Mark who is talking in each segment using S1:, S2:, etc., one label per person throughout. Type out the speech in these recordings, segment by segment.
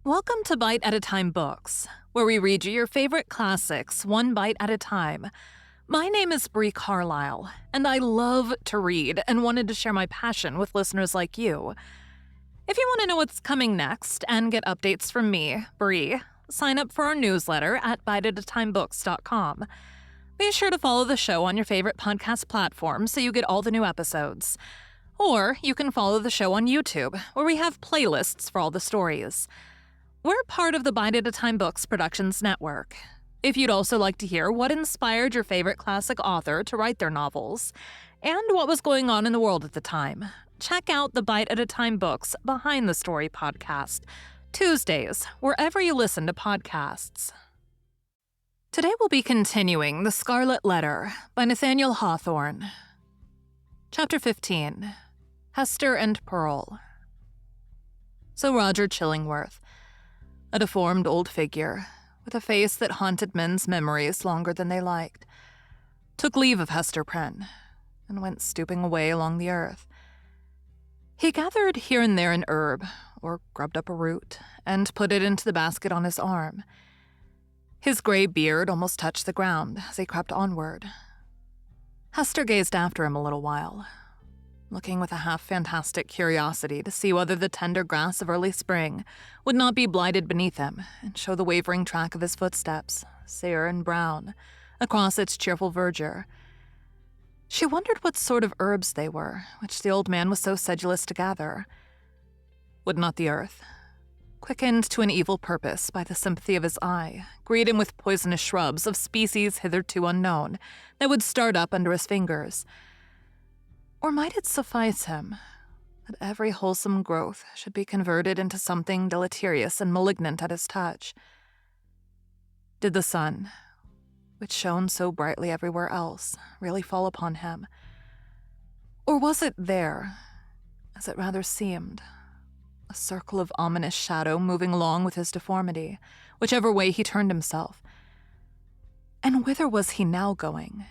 S1: Welcome to Bite at a Time Books, where we read you your favorite classics one bite at a time. My name is Bree Carlile, and I love to read and wanted to share my passion with listeners like you. If you want to know what's coming next and get updates from me, Bree, sign up for our newsletter at biteatatimebooks.com. Be sure to follow the show on your favorite podcast platform so you get all the new episodes. Or you can follow the show on YouTube, where we have playlists for all the stories. We're part of the Bite at a Time Books Productions Network. If you'd also like to hear what inspired your favorite classic author to write their novels, and what was going on in the world at the time, check out the Bite at a Time Books Behind the Story podcast, Tuesdays, wherever you listen to podcasts. Today we'll be continuing The Scarlet Letter by Nathaniel Hawthorne. Chapter 15, Hester and Pearl. So Roger Chillingworth, a deformed old figure, with a face that haunted men's memories longer than they liked, took leave of Hester Prynne, and went stooping away along the earth. He gathered here and there an herb, or grubbed up a root, and put it into the basket on his arm. His gray beard almost touched the ground as he crept onward. Hester gazed after him a little while, looking with a half-fantastic curiosity to see whether the tender grass of early spring would not be blighted beneath him and show the wavering track of his footsteps, sere and brown, across its cheerful verdure. She wondered what sort of herbs they were, which the old man was so sedulous to gather. Would not the earth, quickened to an evil purpose by the sympathy of his eye, greet him with poisonous shrubs of species hitherto unknown that would start up under his fingers? Or might it suffice him that every wholesome growth should be converted into something deleterious and malignant at his touch? Did the sun, which shone so brightly everywhere else, really fall upon him? Or was it there, as it rather seemed, a circle of ominous shadow moving along with his deformity, whichever way he turned himself? And whither was he now going?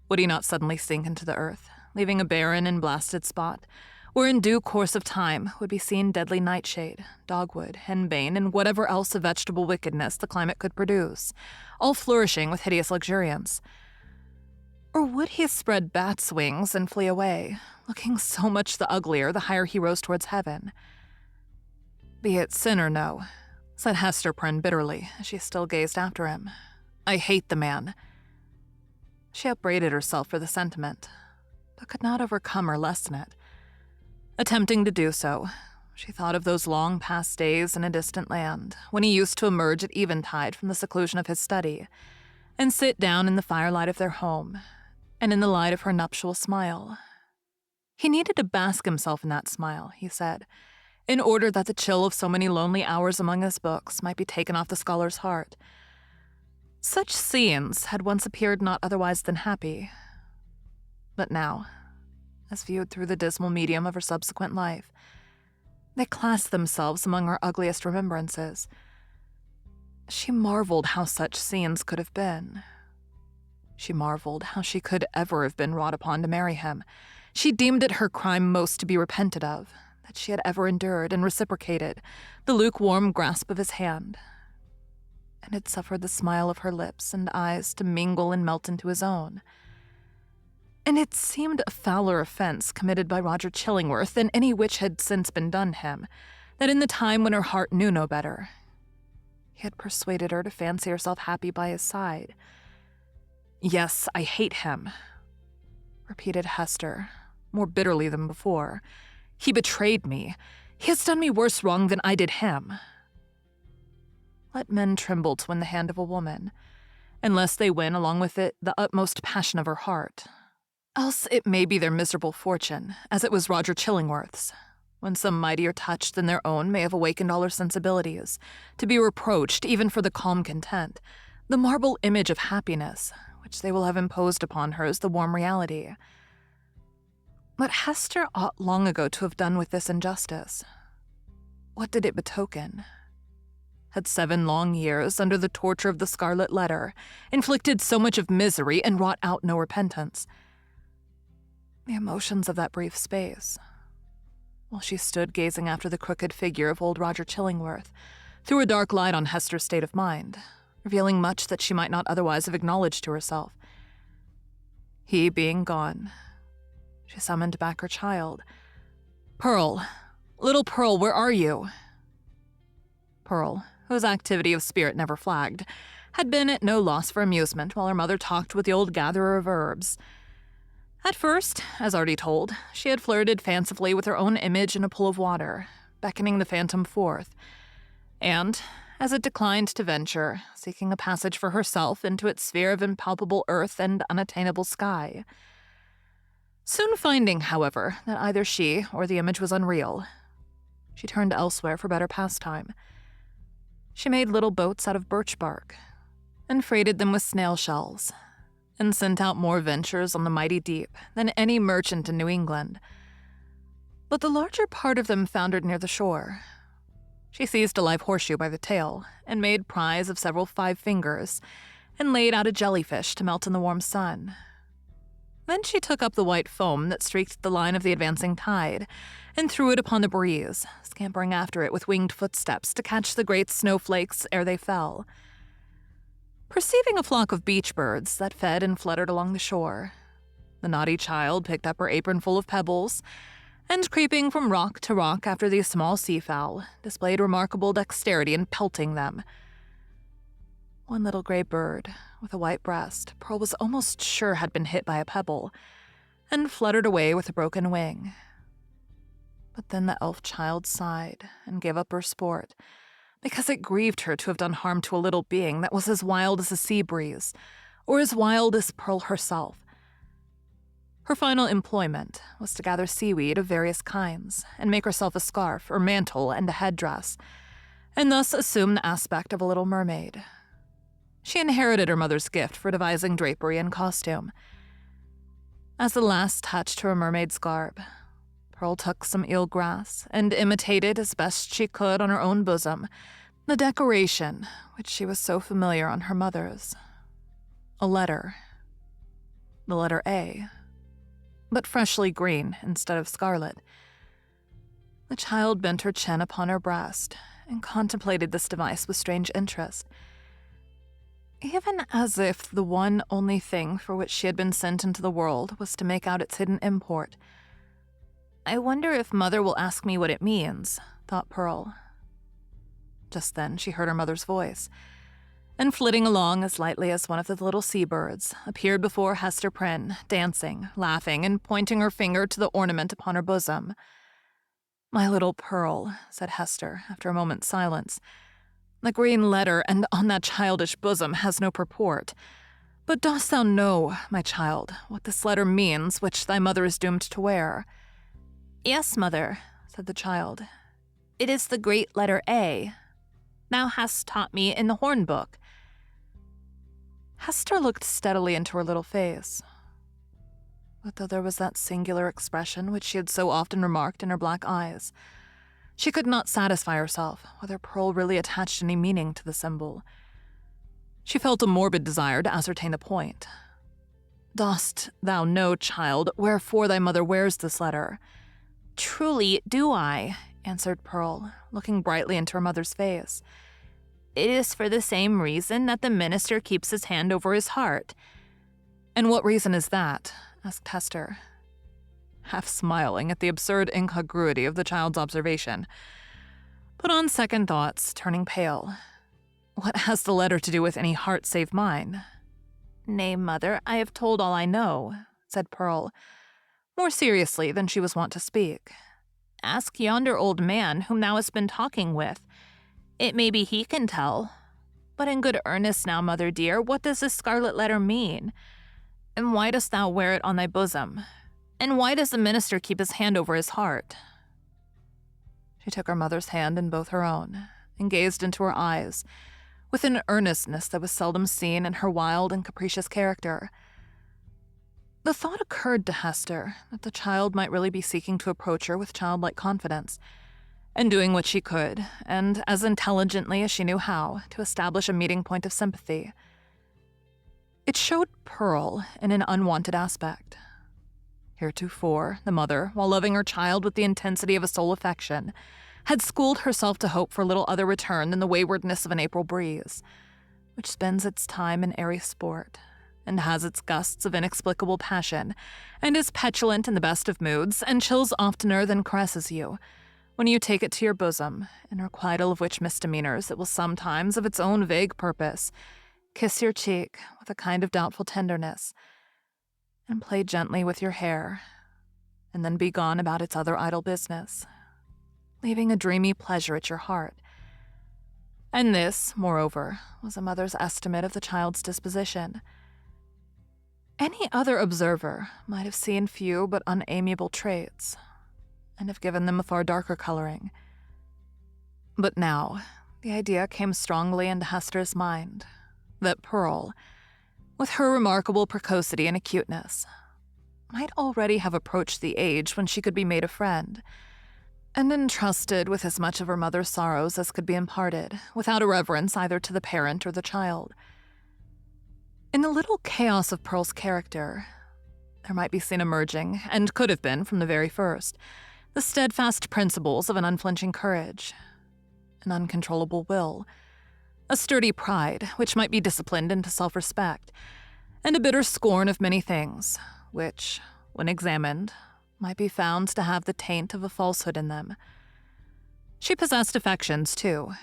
S1: Would he not suddenly sink into the earth, leaving a barren and blasted spot, where in due course of time would be seen deadly nightshade, dogwood, henbane, and whatever else of vegetable wickedness the climate could produce, all flourishing with hideous luxuriance? Or would he spread bat's wings and flee away, looking so much the uglier the higher he rose towards heaven? "Be it sin or no," said Hester Prynne bitterly, as she still gazed after him, "I hate the man." She upbraided herself for the sentiment, but could not overcome or lessen it. Attempting to do so, she thought of those long past days in a distant land, when he used to emerge at eventide from the seclusion of his study, and sit down in the firelight of their home, and in the light of her nuptial smile. He needed to bask himself in that smile, he said, in order that the chill of so many lonely hours among his books might be taken off the scholar's heart. Such scenes had once appeared not otherwise than happy, but now, as viewed through the dismal medium of her subsequent life, they classed themselves among her ugliest remembrances. She marveled how such scenes could have been. She marveled how she could ever have been wrought upon to marry him. She deemed it her crime most to be repented of, that she had ever endured and reciprocated the lukewarm grasp of his hand, and had suffered the smile of her lips and eyes to mingle and melt into his own. And it seemed a fouler offense committed by Roger Chillingworth than any which had since been done him, that in the time when her heart knew no better, he had persuaded her to fancy herself happy by his side. "Yes, I hate him," repeated Hester, more bitterly than before. "He betrayed me. He has done me worse wrong than I did him." Let men tremble to win the hand of a woman, unless they win along with it the utmost passion of her heart. Else it may be their miserable fortune, as it was Roger Chillingworth's, when some mightier touch than their own may have awakened all her sensibilities, to be reproached even for the calm content, the marble image of happiness, which they will have imposed upon her as the warm reality. But Hester ought long ago to have done with this injustice. What did it betoken? Had 7 long years, under the torture of the Scarlet Letter, inflicted so much of misery and wrought out no repentance? The emotions of that brief space, while she stood gazing after the crooked figure of old Roger Chillingworth, threw a dark light on Hester's state of mind, revealing much that she might not otherwise have acknowledged to herself. He being gone, she summoned back her child. "Pearl! Little Pearl, where are you?" Pearl, whose activity of spirit never flagged, had been at no loss for amusement while her mother talked with the old gatherer of herbs. At first, as already told, she had flirted fancifully with her own image in a pool of water, beckoning the phantom forth, and, as it declined to venture, seeking a passage for herself into its sphere of impalpable earth and unattainable sky. Soon finding, however, that either she or the image was unreal, she turned elsewhere for better pastime. She made little boats out of birch bark, and freighted them with snail shells, and sent out more ventures on the mighty deep than any merchant in New England. But the larger part of them foundered near the shore. She seized a live horseshoe by the tail, and made prize of several 5 fingers, and laid out a jellyfish to melt in the warm sun. Then she took up the white foam that streaked the line of the advancing tide, and threw it upon the breeze, scampering after it with winged footsteps to catch the great snowflakes ere they fell. Perceiving a flock of beach birds that fed and fluttered along the shore, the naughty child picked up her apron full of pebbles, and creeping from rock to rock after these small seafowl, displayed remarkable dexterity in pelting them. One little gray bird, with a white breast, Pearl was almost sure had been hit by a pebble, and fluttered away with a broken wing. But then the elf child sighed and gave up her sport, because it grieved her to have done harm to a little being that was as wild as a sea breeze, or as wild as Pearl herself. Her final employment was to gather seaweed of various kinds and make herself a scarf or mantle and a headdress, and thus assume the aspect of a little mermaid. She inherited her mother's gift for devising drapery and costume. As the last touch to her mermaid's garb, Pearl took some eel grass and imitated as best she could on her own bosom the decoration which she was so familiar on her mother's. A letter. The letter A, but freshly green instead of scarlet. The child bent her chin upon her breast and contemplated this device with strange interest, even as if the one only thing for which she had been sent into the world was to make out its hidden import. "I wonder if Mother will ask me what it means," thought Pearl. Just then she heard her mother's voice, and flitting along as lightly as one of the little seabirds, appeared before Hester Prynne, dancing, laughing, and pointing her finger to the ornament upon her bosom. "My little Pearl," said Hester, after a moment's silence, "the green letter and on that childish bosom has no purport. But dost thou know, my child, what this letter means which thy mother is doomed to wear?" "Yes, mother," said the child. "It is the great letter A. Thou hast taught me in the horn book." Hester looked steadily into her little face. But though there was that singular expression which she had so often remarked in her black eyes, she could not satisfy herself whether Pearl really attached any meaning to the symbol. She felt a morbid desire to ascertain the point. "Dost thou know, child, wherefore thy mother wears this letter?" "Truly do I," answered Pearl, looking brightly into her mother's face. "It is for the same reason that the minister keeps his hand over his heart." "And what reason is that?" asked Hester, half smiling at the absurd incongruity of the child's observation, but on second thoughts, turning pale. "What has the letter to do with any heart save mine?" "Nay, mother, I have told all I know," said Pearl, more seriously than she was wont to speak. "Ask yonder old man whom thou hast been talking with. It may be he can tell. But in good earnest now, mother dear, what does this scarlet letter mean? And why dost thou wear it on thy bosom? And why does the minister keep his hand over his heart?" She took her mother's hand in both her own, and gazed into her eyes, with an earnestness that was seldom seen in her wild and capricious character. The thought occurred to Hester that the child might really be seeking to approach her with childlike confidence, and doing what she could, and as intelligently as she knew how, to establish a meeting point of sympathy. It showed Pearl in an unwanted aspect. Heretofore, the mother, while loving her child with the intensity of a soul affection, had schooled herself to hope for little other return than the waywardness of an April breeze, which spends its time in airy sport, and has its gusts of inexplicable passion, and is petulant in the best of moods, and chills oftener than caresses you, when you take it to your bosom, in requital of which misdemeanors it will sometimes, of its own vague purpose, kiss your cheek with a kind of doubtful tenderness, and play gently with your hair, and then be gone about its other idle business, leaving a dreamy pleasure at your heart. And this, moreover, was a mother's estimate of the child's disposition. Any other observer might have seen few but unamiable traits, and have given them a far darker coloring. But now, the idea came strongly into Hester's mind that Pearl, with her remarkable precocity and acuteness, might already have approached the age when she could be made a friend, and entrusted with as much of her mother's sorrows as could be imparted, without irreverence either to the parent or the child. In the little chaos of Pearl's character, there might be seen emerging, and could have been from the very first, the steadfast principles of an unflinching courage, an uncontrollable will, a sturdy pride which might be disciplined into self-respect, and a bitter scorn of many things, which, when examined, might be found to have the taint of a falsehood in them. She possessed affections, too,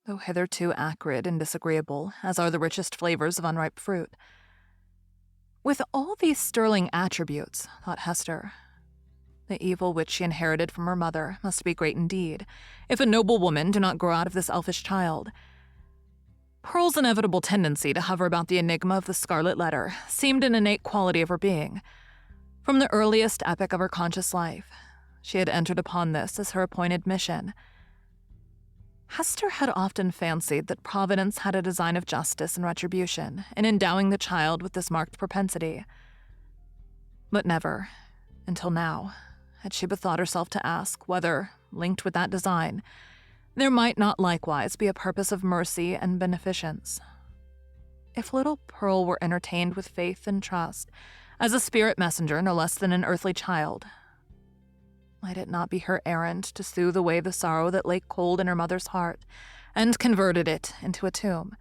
S1: though hitherto acrid and disagreeable, as are the richest flavors of unripe fruit. With all these sterling attributes, thought Hester, the evil which she inherited from her mother must be great indeed, if a noble woman do not grow out of this elfish child. Pearl's inevitable tendency to hover about the enigma of the Scarlet Letter seemed an innate quality of her being. From the earliest epoch of her conscious life, she had entered upon this as her appointed mission. Hester had often fancied that Providence had a design of justice and retribution in endowing the child with this marked propensity. But never, until now, had she bethought herself to ask whether, linked with that design, there might not likewise be a purpose of mercy and beneficence. If little Pearl were entertained with faith and trust, as a spirit messenger no less than an earthly child, might it not be her errand to soothe away the sorrow that lay cold in her mother's heart, and converted it into a tomb,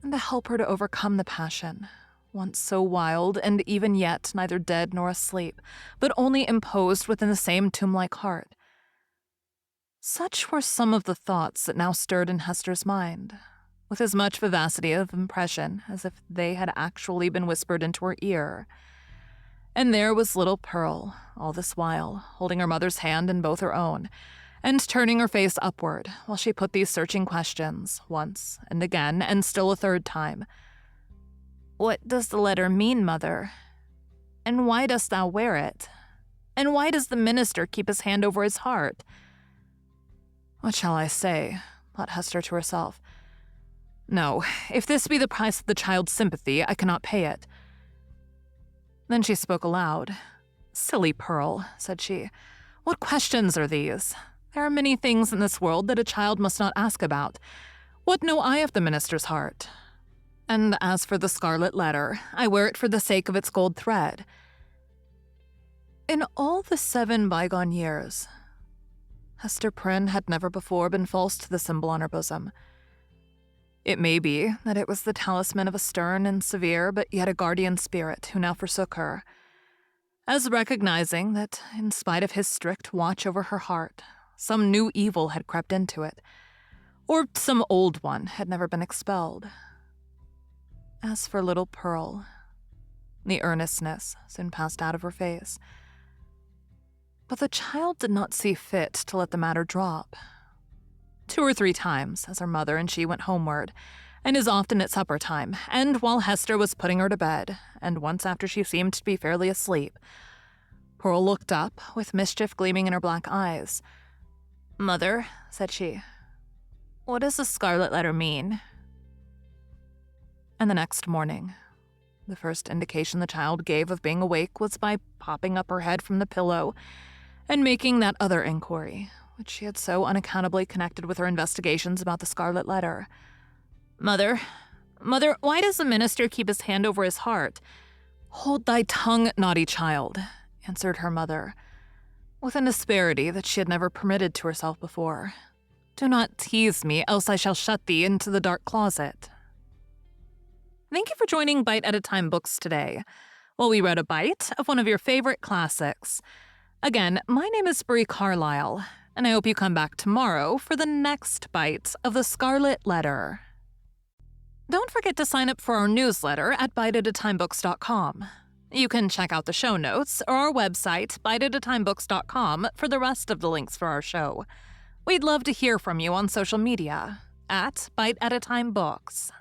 S1: and to help her to overcome the passion, once so wild and even yet neither dead nor asleep, but only imposed within the same tomb-like heart? Such were some of the thoughts that now stirred in Hester's mind, with as much vivacity of impression as if they had actually been whispered into her ear. And there was little Pearl, all this while, holding her mother's hand in both her own, and turning her face upward while she put these searching questions, once and again, and still a third time. "What does the letter mean, mother? And why dost thou wear it? And why does the minister keep his hand over his heart?" "What shall I say?" thought Hester to herself. "No, if this be the price of the child's sympathy, I cannot pay it." Then she spoke aloud. "Silly Pearl," said she, "what questions are these? There are many things in this world that a child must not ask about. What know I of the minister's heart? And as for the Scarlet Letter, I wear it for the sake of its gold thread." In all the 7 bygone years, Hester Prynne had never before been false to the symbol on her bosom. It may be that it was the talisman of a stern and severe but yet a guardian spirit who now forsook her, as recognizing that, in spite of his strict watch over her heart, some new evil had crept into it, or some old one had never been expelled. As for little Pearl, the earnestness soon passed out of her face. But the child did not see fit to let the matter drop. 2 or 3 times, as her mother and she went homeward, and as often at supper time, and while Hester was putting her to bed, and once after she seemed to be fairly asleep, Pearl looked up, with mischief gleaming in her black eyes. "Mother," said she, "what does the Scarlet Letter mean?" And the next morning, the first indication the child gave of being awake was by popping up her head from the pillow and making that other inquiry, which she had so unaccountably connected with her investigations about the Scarlet Letter. Mother, why does the minister keep his hand over his heart? "Hold thy tongue, naughty child," answered her mother, with an asperity that she had never permitted to herself before. "Do not tease me, else I shall shut thee into the dark closet." Thank you for joining Bite at a Time Books today, while we read a bite of one of your favorite classics. Again, my name is Bree Carlile, and I hope you come back tomorrow for the next bite of the Scarlet Letter. Don't forget to sign up for our newsletter at biteatatimebooks.com. You can check out the show notes or our website, biteatatimebooks.com, for the rest of the links for our show. We'd love to hear from you on social media at Bite at a Time Books.